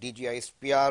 DGISPR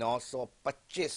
925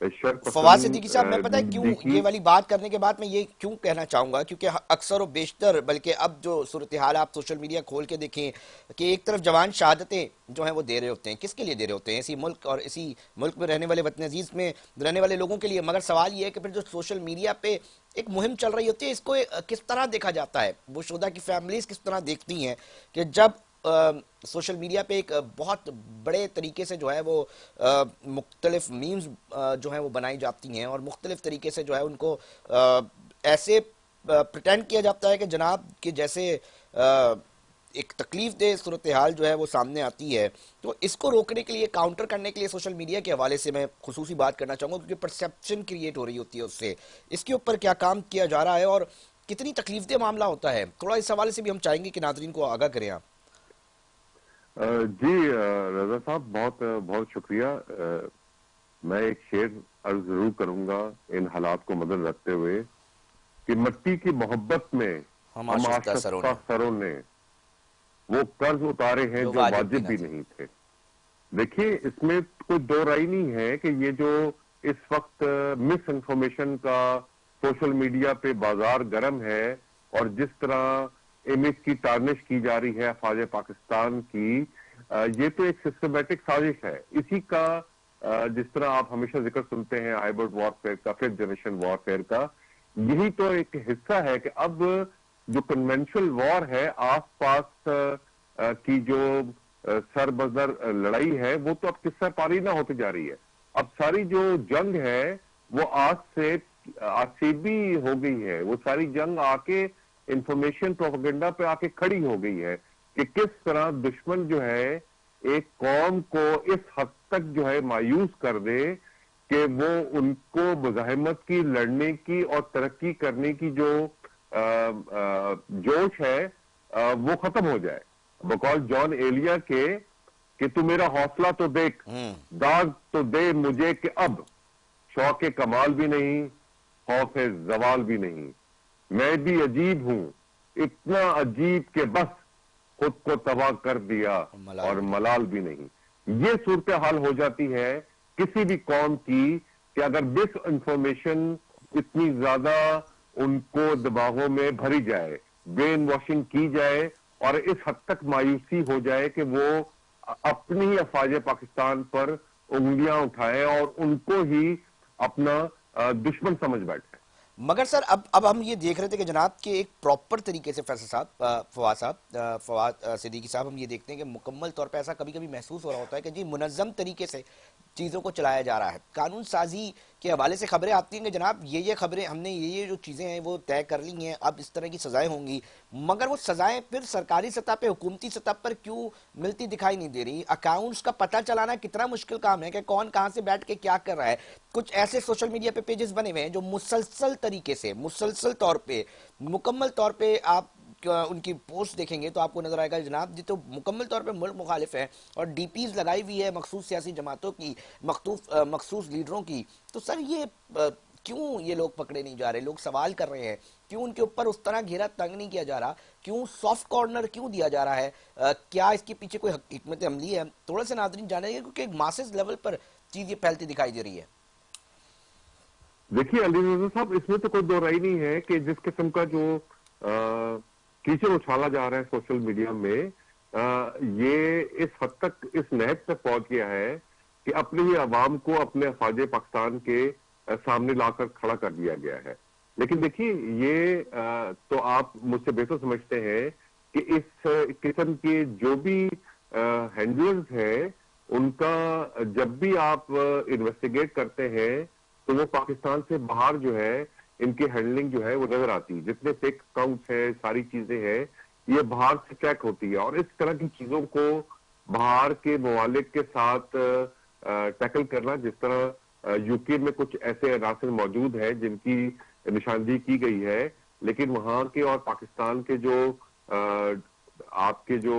شر فواد صدیقی صاحب، میں پتہ ہے کیوں پسندی کی. یہ والی بات کرنے کے بعد میں یہ کیوں کہنا چاہوں گا، کیونکہ اکثر و بیشتر، بلکہ اب جو صورتحال آپ سوشل میڈیا کھول کے دیکھیں کہ ایک طرف جوان شہادتیں جو ہیں وہ دے رہے ہوتے ہیں، کس کے لیے دے رہے ہوتے ہیں؟ اسی ملک اور اسی ملک میں رہنے والے وطن عزیز میں رہنے والے لوگوں کے لیے. مگر سوال یہ ہے کہ پھر جو سوشل میڈیا پہ ایک مہم چل رہی ہوتی ہے، اس کو کس طرح دیکھا جاتا ہے؟ وہ شہداء کی فیملیز کس طرح دیکھتی ہیں کہ جب سوشل میڈیا پہ ایک بہت بڑے طریقے سے جو ہے وہ مختلف میمز جو ہیں وہ بنائی جاتی ہیں، اور مختلف طریقے سے جو ہے ان کو ایسے پریٹینڈ کیا جاتا ہے کہ جناب کہ جیسے ایک تکلیف دہ صورتحال جو ہے وہ سامنے آتی ہے. تو اس کو روکنے کے لیے، کاؤنٹر کرنے کے لیے سوشل میڈیا کے حوالے سے میں خصوصی بات کرنا چاہوں گا، کیونکہ پرسیپشن کریٹ ہو رہی ہوتی ہے اس سے. اس کے اوپر کیا کام کیا جا رہا ہے اور کتنی تکلیف دہ معاملہ ہوتا ہے؟ تھوڑا اس حوالے سے بھی ہم چاہیں گے کہ ناظرین کو آگاہ کریں آپ. جی رضا صاحب، بہت بہت شکریہ. میں ایک شعر عرض ضرور کروں گا ان حالات کو مدن رکھتے ہوئے کہ مٹی کی محبت میں ہم ہم آشفتہ سروں آشفتہ نے سروں نے وہ قرض اتارے ہیں جو جو واجب بھی واجب نہ بھی تھے. نہیں تھے. دیکھیے، اس میں کوئی دو رائے نہیں ہے کہ یہ جو اس وقت مس انفارمیشن کا سوشل میڈیا پہ بازار گرم ہے، اور جس طرح امیج کی تارنش کی جا رہی ہے افواج پاکستان کی، یہ تو ایک سسٹمیٹک سازش ہے. اسی کا جس طرح آپ ہمیشہ ذکر سنتے ہیں ہائبرڈ وارفیئر کا، ففتھ جنریشن وارفیئر کا، یہی تو ایک حصہ ہے کہ اب جو کنونشنل وار ہے، آس پاس کی جو سر بزر لڑائی ہے، وہ تو اب قصہ پاری نہ ہوتی جا رہی ہے. اب ساری جو جنگ ہے وہ آسیبی ہو گئی ہے. وہ ساری جنگ آ کے انفارمیشن پروپیگنڈا پہ آ کے کھڑی ہو گئی ہے کہ کس طرح دشمن جو ہے ایک قوم کو اس حد تک جو ہے مایوس کر دے کہ وہ ان کو مزاحمت کی، لڑنے کی اور ترقی کرنے کی جو جوش ہے وہ ختم ہو جائے. بقول جان ایلیا کے کہ تو میرا حوصلہ تو دیکھ، داغ تو دے مجھے کہ اب شوق کمال بھی نہیں، خوف زوال بھی نہیں. میں بھی عجیب ہوں، اتنا عجیب کہ بس خود کو تباہ کر دیا ملال اور بھی نہیں. ملال بھی نہیں. یہ صورتحال ہو جاتی ہے کسی بھی قوم کی کہ اگر ڈس انفارمیشن اتنی زیادہ ان کو دماغوں میں بھری جائے، برین واشنگ کی جائے، اور اس حد تک مایوسی ہو جائے کہ وہ اپنی افواج پاکستان پر انگلیاں اٹھائیں اور ان کو ہی اپنا دشمن سمجھ بیٹھے. مگر سر اب ہم یہ دیکھ رہے تھے کہ جناب کہ ایک پراپر طریقے سے فیصل صاحب، فواد صدیقی صاحب، ہم یہ دیکھتے ہیں کہ مکمل طور پہ ایسا کبھی کبھی محسوس ہو رہا ہوتا ہے کہ جی منظم طریقے سے چیزوں کو چلایا جا رہا ہے. قانون سازی کے حوالے سے خبریں آتی ہیں کہ جناب یہ خبریں ہم نے یہ جو چیزیں ہیں وہ طے کر لی ہیں، اب اس طرح کی سزائیں ہوں گی. مگر وہ سزائیں پھر سرکاری سطح پہ، حکومتی سطح پر کیوں ملتی دکھائی نہیں دے رہی؟ اکاؤنٹس کا پتہ چلانا کتنا مشکل کام ہے کہ کون کہاں سے بیٹھ کے کیا کر رہا ہے. کچھ ایسے سوشل میڈیا پہ پیجز بنے ہوئے ہیں جو مسلسل طریقے سے، مسلسل طور پہ، مکمل طور پہ آپ ان کی پوسٹ دیکھیں گے تو آپ کو نظر آئے گا جناب جی تو مکمل طور پہ ملک مخالف ہے، اور ڈی پیز لگائی ہوئی ہے مخصوص سیاسی جماعتوں کی، مخصوص لیڈروں کی. تو سر یہ کیوں یہ لوگ پکڑے نہیں جا رہے؟ لوگ سوال کر رہے ہیں کیوں ان کے اوپر اس طرح گھیرا تنگ نہیں کیا جا رہا؟ کیوں سافٹ کارنر کیوں دیا جا رہا ہے؟ کیا اس کے پیچھے کوئی حکمت عملی ہے؟ تھوڑا سا ناظرین جانیں گے، کیونکہ ماسز لیول پر چیز یہ پھیلتی دکھائی دے رہی ہے. دیکھیے علی رضا صاحب، اس میں تو کوئی دو رائے نہیں ہے کہ جس قسم کا جو کیچڑ اچھالا جا رہا ہے سوشل میڈیا میں، یہ اس حد تک اس نہج تک پہنچ گیا ہے کہ اپنے ہی عوام کو اپنے افواج پاکستان کے سامنے لا کر کھڑا کر دیا گیا ہے. لیکن دیکھیے، یہ تو آپ مجھ سے بہتر سمجھتے ہیں کہ اس قسم کے جو بھی ہینڈلرز ہیں، ان کا جب بھی آپ انویسٹیگیٹ کرتے ہیں تو وہ پاکستان سے باہر جو ہے ان کی ہینڈلنگ جو ہے وہ نظر آتی. جتنے فیک اکاؤنٹس ہیں، ساری چیزیں ہیں، یہ باہر سے ٹریک ہوتی ہے، اور اس طرح کی چیزوں کو باہر کے ممالک کے ساتھ ٹیکل کرنا، جس طرح یو کے میں کچھ ایسے عناصر موجود ہیں جن کی نشاندہی کی گئی ہے، لیکن وہاں کے اور پاکستان کے جو آپ کے جو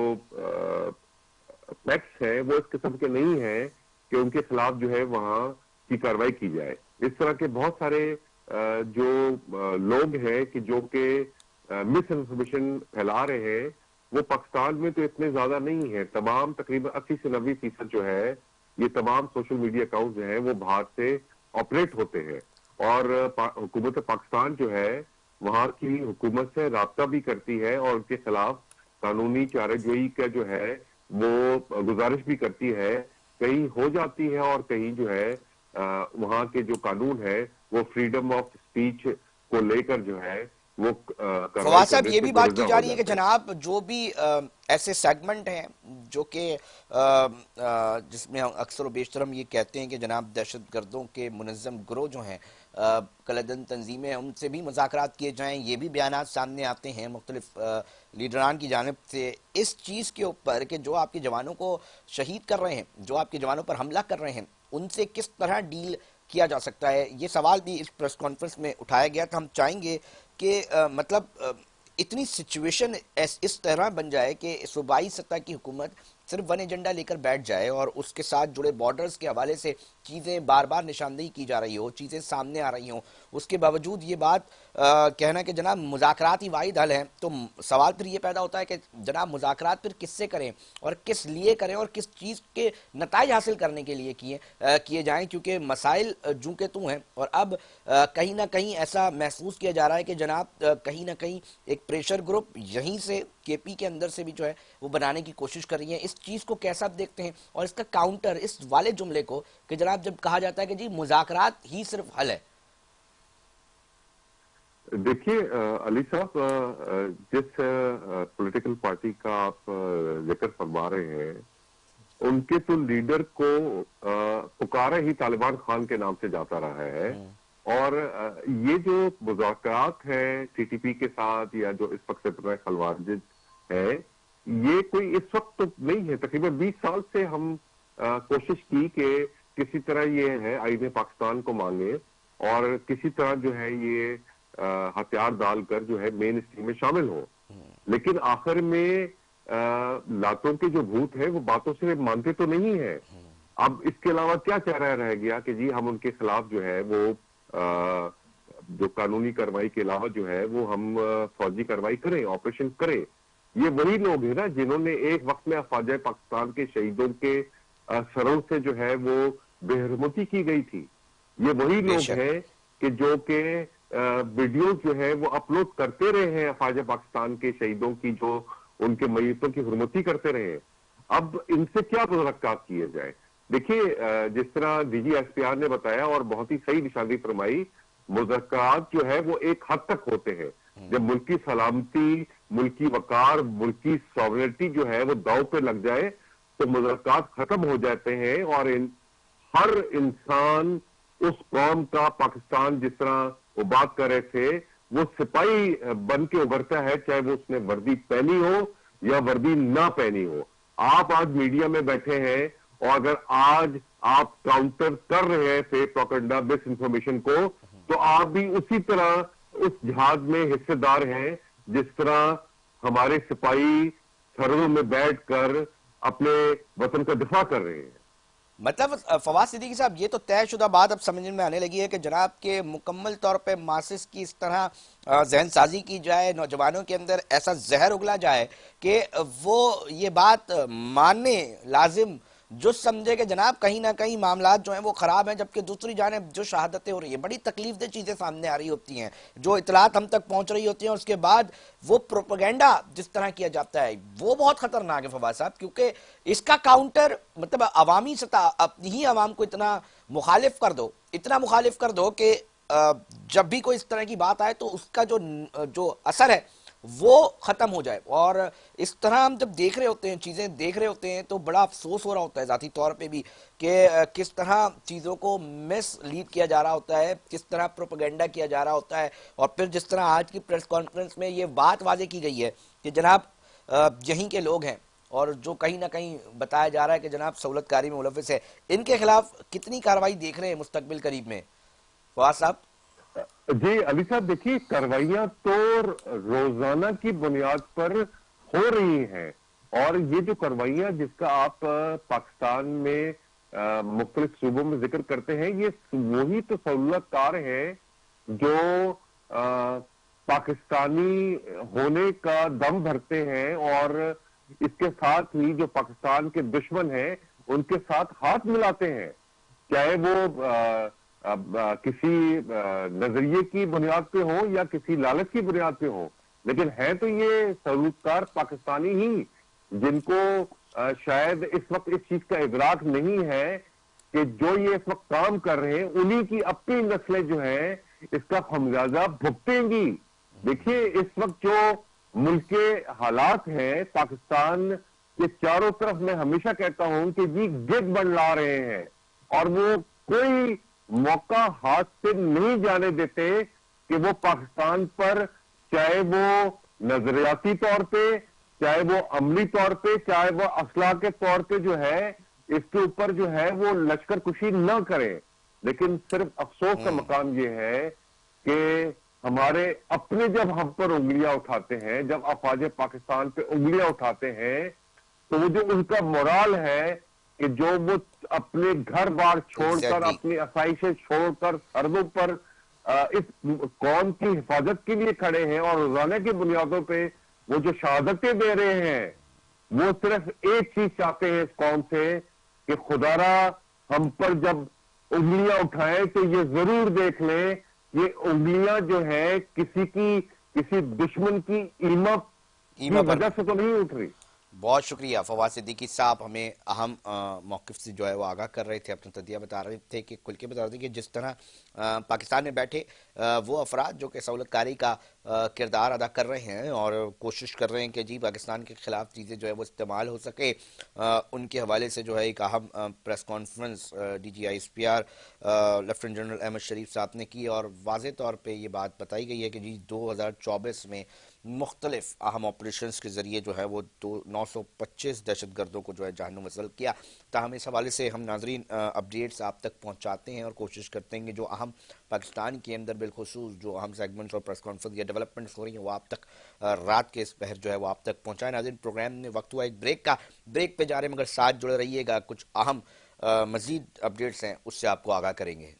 فیکٹس ہیں وہ اس قسم کے نہیں ہیں کہ ان کے خلاف جو ہے وہاں کی کارروائی کی جائے. اس طرح کے بہت سارے جو لوگ ہیں کہ جو کہ مس انفارمیشن پھیلا رہے ہیں، وہ پاکستان میں تو اتنے زیادہ نہیں ہیں. تمام تقریباً 80 سے 90% جو ہے یہ تمام سوشل میڈیا اکاؤنٹ جو ہیں وہ باہر سے آپریٹ ہوتے ہیں، اور حکومت پاکستان جو ہے وہاں کی حکومت سے رابطہ بھی کرتی ہے اور ان کے خلاف قانونی چارہ جوئی کا جو ہے وہ گزارش بھی کرتی ہے، کہیں ہو جاتی ہے اور کہیں جو ہے وہاں کے جو قانون ہے وہ فریڈم آف سپیچ کو لے کر جو ہے وہ کارروائی فواز صاحب کرنے یہ سے بھی بات کی گریزاں جا ہو رہی ہے کہ جاتے ہیں۔ جناب جو بھی ایسے سیگمنٹ ہیں جو کہ جس میں اکثر و بیشتر ہم یہ کہتے ہیں کہ جناب دہشت گردوں کے منظم گروہ جو ہیں کلدن تنظیمیں، ان سے بھی مذاکرات کیے جائیں، یہ بھی بیانات سامنے آتے ہیں مختلف لیڈران کی جانب سے اس چیز کے اوپر کہ جو آپ کے جوانوں کو شہید کر رہے ہیں، جو آپ کے جوانوں پر حملہ کر رہے ہیں، ان سے کس طرح ڈیل کیا جا سکتا ہے۔ یہ سوال بھی اس پریس کانفرنس میں اٹھایا گیا تھا۔ ہم چاہیں گے کہ مطلب اتنی سچویشن اس طرح بن جائے کہ صوبائی سطح کی حکومت صرف ون ایجنڈا لے کر بیٹھ جائے اور اس کے ساتھ جڑے بارڈرز کے حوالے سے چیزیں بار بار نشاندہی کی جا رہی ہو، چیزیں سامنے آ رہی ہوں، اس کے باوجود یہ بات کہنا کہ جناب مذاکرات ہی واحد حل ہیں، تو سوال پھر یہ پیدا ہوتا ہے کہ جناب مذاکرات پھر کس سے کریں اور کس لیے کریں اور کس چیز کے نتائج حاصل کرنے کے لیے کیے جائیں، کیونکہ مسائل جوں کے توں ہیں اور اب کہیں نہ کہیں ایسا محسوس کیا جا رہا ہے کہ جناب کہیں نہ کہیں ایک پریشر گروپ یہیں سے کے پی کے اندر سے بھی جو ہے وہ بنانے کی کوشش کر رہی ہیں۔ اس چیز کو کیسا دیکھتے ہیں اور اس کا کاؤنٹر اس والے جملے کو کہ جناب جب کہا جاتا ہے کہ جی مذاکرات ہی صرف حل ہے؟ دیکھیے علی صاحب، جس پولیٹیکل پارٹی کا آپ ذکر فرما رہے ہیں ان کے تو لیڈر کو پکارا ہی طالبان خان کے نام سے جاتا رہا ہے، اور یہ جو مذاکرات ہیں ٹی ٹی پی کے ساتھ یا جو اس وقت سے خلوارج ہے، یہ کوئی اس وقت تو نہیں ہے، تقریباً 20 سال سے ہم کوشش کی کہ کسی طرح یہ ہے آئین پاکستان کو مانگے اور کسی طرح جو ہے یہ ہتھیار ڈال کر جو ہے مین اسٹریم میں شامل ہو، لیکن آخر میں لاتوں کے جو بھوت ہیں وہ باتوں سے مانتے تو نہیں ہیں۔ اب اس کے علاوہ کیا چارہ رہ گیا کہ جی ہم ان کے خلاف جو ہے وہ جو قانونی کارروائی کے علاوہ جو ہے وہ ہم فوجی کارروائی کریں، آپریشن کریں۔ یہ وہی لوگ ہیں نا جنہوں نے ایک وقت میں افواج پاکستان کے شہیدوں کے سروں سے جو ہے وہ بے حرمتی کی گئی تھی۔ یہ وہی بے لوگ شک ہیں کہ جو کہ ویڈیو جو ہے وہ اپلوڈ کرتے رہے ہیں افواج پاکستان کے شہیدوں کی، جو ان کے میتوں کی حرمتی کرتے رہے ہیں۔ اب ان سے کیا مذاکرات کیے جائے؟ دیکھیے جس طرح D G S P R نے بتایا اور بہت ہی صحیح نشاندہی فرمائی، مذاکرات جو ہے وہ ایک حد تک ہوتے ہیں۔ جب ملکی سلامتی، ملکی وقار، ملکی سوورنٹی جو ہے وہ داؤ پہ لگ جائے تو مذاکرات ختم ہو جاتے ہیں، اور ہر انسان اس قوم کا، پاکستان جس طرح وہ بات کر رہے تھے، وہ سپاہی بن کے ابھرتا ہے، چاہے وہ اس نے وردی پہنی ہو یا وردی نہ پہنی ہو۔ آپ آج میڈیا میں بیٹھے ہیں اور اگر آج آپ کاؤنٹر کر رہے ہیں فیک پروپیگنڈا، مس انفارمیشن کو، تو آپ بھی اسی طرح اس جہاد میں حصے دار ہیں جس طرح ہمارے سپاہی سرحدوں میں بیٹھ کر اپنے وطن کا دفاع کر رہے ہیں۔ مطلب فواز صدیقی صاحب یہ تو طے شدہ بات اب سمجھ میں آنے لگی ہے کہ جناب کے مکمل طور پہ ماسس کی اس طرح ذہن سازی کی جائے، نوجوانوں کے اندر ایسا زہر اگلا جائے کہ وہ یہ بات ماننے لازم جو سمجھے کہ جناب کہیں نہ کہیں معاملات جو ہیں وہ خراب ہیں، جبکہ دوسری جانب جو شہادتیں ہو رہی ہیں، بڑی تکلیف دہ چیزیں سامنے آ رہی ہوتی ہیں، جو اطلاعات ہم تک پہنچ رہی ہوتی ہیں، اس کے بعد وہ پروپیگنڈا جس طرح کیا جاتا ہے وہ بہت خطرناک ہے فواز صاحب، کیونکہ اس کا کاؤنٹر مطلب عوامی سطح اپنی ہی عوام کو اتنا مخالف کر دو، اتنا مخالف کر دو کہ جب بھی کوئی اس طرح کی بات آئے تو اس کا جو اثر ہے وہ ختم ہو جائے۔ اور اس طرح ہم جب دیکھ رہے ہوتے ہیں، چیزیں دیکھ رہے ہوتے ہیں، تو بڑا افسوس ہو رہا ہوتا ہے ذاتی طور پہ بھی کہ کس طرح چیزوں کو مس لیڈ کیا جا رہا ہوتا ہے، کس طرح پروپیگنڈا کیا جا رہا ہوتا ہے، اور پھر جس طرح آج کی پریس کانفرنس میں یہ بات واضح کی گئی ہے کہ جناب یہیں کے لوگ ہیں اور جو کہیں نہ کہیں بتایا جا رہا ہے کہ جناب سہولت کاری میں ملوث ہے، ان کے خلاف کتنی کارروائی دیکھ رہے ہیں مستقبل قریب میں فواز صاحب؟ جی علی صاحب، دیکھیے کاروائیاں تو روزانہ کی بنیاد پر ہو رہی ہیں، اور یہ جو کاروائیاں جس کا آپ پاکستان میں مختلف صوبوں میں ذکر کرتے ہیں، یہ وہی تو سہولت کار ہیں جو پاکستانی ہونے کا دم بھرتے ہیں، اور اس کے ساتھ ہی جو پاکستان کے دشمن ہیں ان کے ساتھ ہاتھ ملاتے ہیں، چاہے وہ کسی نظریے کی بنیاد پہ ہوں یا کسی لالچ کی بنیاد پہ ہوں، لیکن ہیں تو یہ سرورکار پاکستانی ہی، جن کو شاید اس وقت اس چیز کا ادراک نہیں ہے کہ جو یہ اس وقت کام کر رہے ہیں انہی کی اپنی نسلیں جو ہیں اس کا خمیازہ بھگتیں گی۔ دیکھیے اس وقت جو ملک کے حالات ہیں پاکستان کے چاروں طرف، میں ہمیشہ کہتا ہوں کہ جی گرد بنلا رہے ہیں، اور وہ کوئی موقع ہاتھ سے نہیں جانے دیتے کہ وہ پاکستان پر، چاہے وہ نظریاتی طور پہ، چاہے وہ عملی طور پہ، چاہے وہ اسلحہ کے طور پہ جو ہے اس کے اوپر جو ہے وہ لشکر کشی نہ کرے۔ لیکن صرف افسوس کا مقام یہ ہے کہ ہمارے اپنے جب ہم پر انگلیاں اٹھاتے ہیں، جب افواج پاکستان پہ انگلیاں اٹھاتے ہیں، تو وہ جو ان کا مورال ہے کہ جو وہ اپنے گھر بار چھوڑ کر، اپنی آسائشیں چھوڑ کر سرحدوں پر اس قوم کی حفاظت کے لیے کھڑے ہیں اور روزانہ کی بنیادوں پہ وہ جو شہادتیں دے رہے ہیں، وہ صرف ایک چیز چاہتے ہیں اس قوم سے کہ خدا را ہم پر جب انگلیاں اٹھائیں تو یہ ضرور دیکھ لیں یہ انگلیاں جو ہے کسی دشمن کی ایمہ کی وجہ سے تو نہیں اٹھ رہی۔ بہت شکریہ فواد صدیقی صاحب، ہمیں اہم موقف سے جو ہے وہ آگاہ کر رہے تھے، اپنا تجزیہ بتا رہے تھے کہ کھل کے بتا رہے تھے کہ جس طرح پاکستان میں بیٹھے وہ افراد جو کہ سہولت کاری کا کردار ادا کر رہے ہیں اور کوشش کر رہے ہیں کہ جی پاکستان کے خلاف چیزیں جو ہے وہ استعمال ہو سکے، ان کے حوالے سے جو ہے ایک اہم press conference D G I S P R lieutenant general Ahmed Sharif صاحب نے کی، اور واضح طور پہ یہ بات بتائی گئی ہے کہ جی 2024 میں مختلف اہم آپریشنز کے ذریعے جو ہے وہ 925 دہشت گردوں کو جو ہے جہنم وصل کیا۔ تاہم اس حوالے سے ہم ناظرین اپڈیٹس آپ تک پہنچاتے ہیں اور کوشش کرتے ہیں کہ جو اہم پاکستان کے اندر بالخصوص جو اہم سیگمنٹس اور پریس کانفرنس یا ڈیولپمنٹس ہو رہی ہیں وہ آپ تک رات کے اس پہر جو ہے وہ آپ تک پہنچائیں۔ ناظرین پروگرام میں وقت ہوا ایک بریک کا، بریک پہ جا رہے ہیں مگر ساتھ جڑے رہیے گا، کچھ اہم مزید اپڈیٹس ہیں اس سے آپ کو آگاہ کریں گے۔